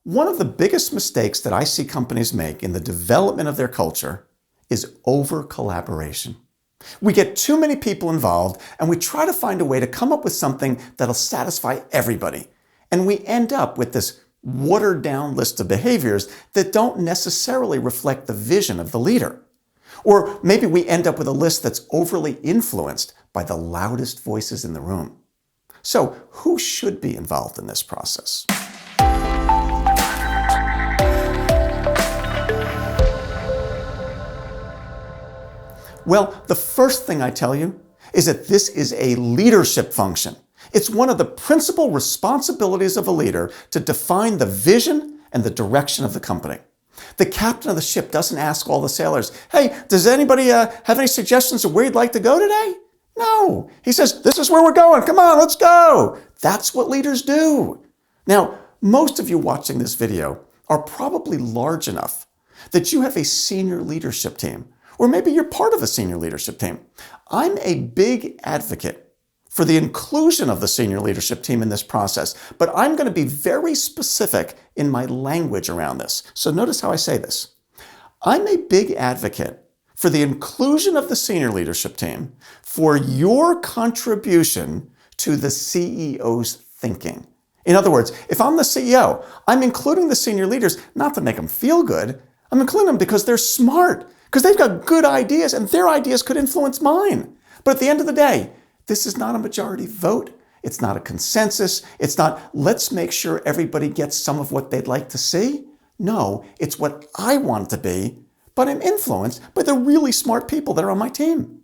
One of the biggest mistakes that I see companies make in the development of their culture is over-collaboration. We get too many people involved and we try to find a way to come up with something that'll satisfy everybody. And we end up with this watered-down list of behaviors that don't necessarily reflect the vision of the leader. Or maybe we end up with a list that's overly influenced by the loudest voices in the room. So, who should be involved in this process? Well, the first thing I tell you is that this is a leadership function. It's one of the principal responsibilities of a leader to define the vision and the direction of the company. The captain of the ship doesn't ask all the sailors, "Hey, does anybody have any suggestions of where you'd like to go today?" No. He says, "This is where we're going. Come on, let's go." That's what leaders do. Now, most of you watching this video are probably large enough that you have a senior leadership team, or maybe you're part of a senior leadership team. I'm a big advocate for the inclusion of the senior leadership team in this process, but I'm going to be very specific in my language around this. So notice how I say this. I'm a big advocate for the inclusion of the senior leadership team for your contribution to the CEO's thinking. In other words, if I'm the CEO, I'm including the senior leaders not to make them feel good. I'm including them because they're smart, because they've got good ideas and their ideas could influence mine. But at the end of the day, this is not a majority vote. It's not a consensus. It's not, let's make sure everybody gets some of what they'd like to see. No, it's what I want it to be, but I'm influenced by the really smart people that are on my team.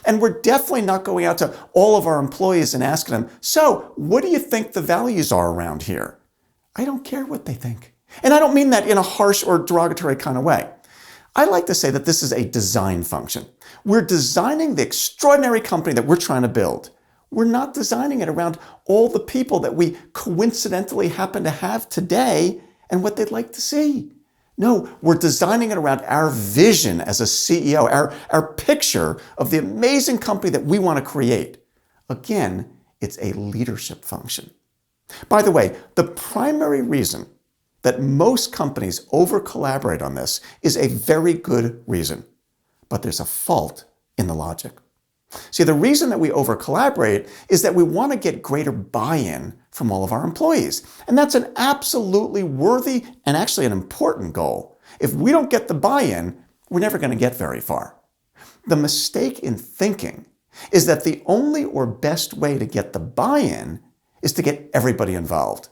And we're definitely not going out to all of our employees and asking them, "So, what do you think the values are around here?" I don't care what they think. And I don't mean that in a harsh or derogatory kind of way. I like to say that this is a design function. We're designing the extraordinary company that we're trying to build. We're not designing it around all the people that we coincidentally happen to have today and what they'd like to see. No, we're designing it around our vision as a CEO, our picture of the amazing company that we want to create. Again, it's a leadership function. By the way, the primary reason that most companies over-collaborate on this is a very good reason, but there's a fault in the logic. See, the reason that we over-collaborate is that we want to get greater buy-in from all of our employees. And that's an absolutely worthy and actually an important goal. If we don't get the buy-in, we're never going to get very far. The mistake in thinking is that the only or best way to get the buy-in is to get everybody involved.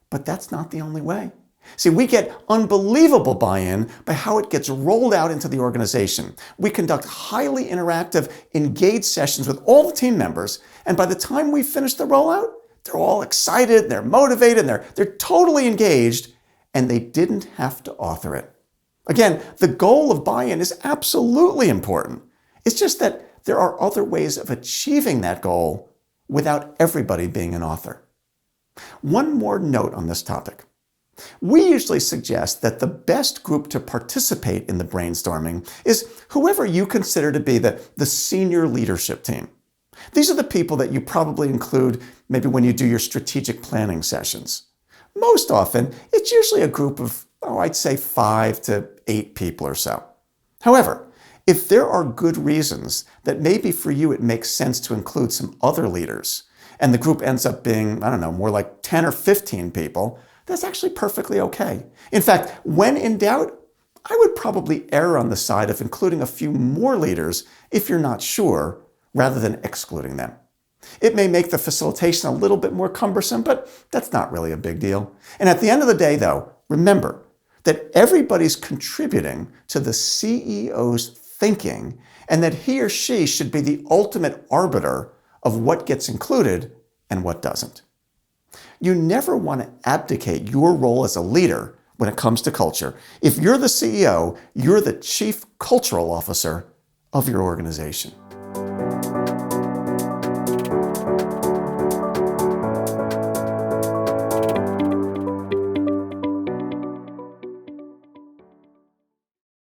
But that's not the only way. See, we get unbelievable buy-in by how it gets rolled out into the organization. We conduct highly interactive, engaged sessions with all the team members, and by the time we finish the rollout, they're all excited, they're motivated, they're totally engaged, and they didn't have to author it. Again, the goal of buy-in is absolutely important. It's just that there are other ways of achieving that goal without everybody being an author. One more note on this topic. We usually suggest that the best group to participate in the brainstorming is whoever you consider to be the senior leadership team. These are the people that you probably include maybe when you do your strategic planning sessions. Most often, it's usually a group of, I'd say 5 to 8 people or so. However, if there are good reasons that maybe for you it makes sense to include some other leaders, and the group ends up being, more like 10 or 15 people, that's actually perfectly okay. In fact, when in doubt, I would probably err on the side of including a few more leaders if you're not sure, rather than excluding them. It may make the facilitation a little bit more cumbersome, but that's not really a big deal. And at the end of the day, though, remember that everybody's contributing to the CEO's thinking and that he or she should be the ultimate arbiter of what gets included and what doesn't. You never want to abdicate your role as a leader when it comes to culture. If you're the CEO, you're the chief cultural officer of your organization.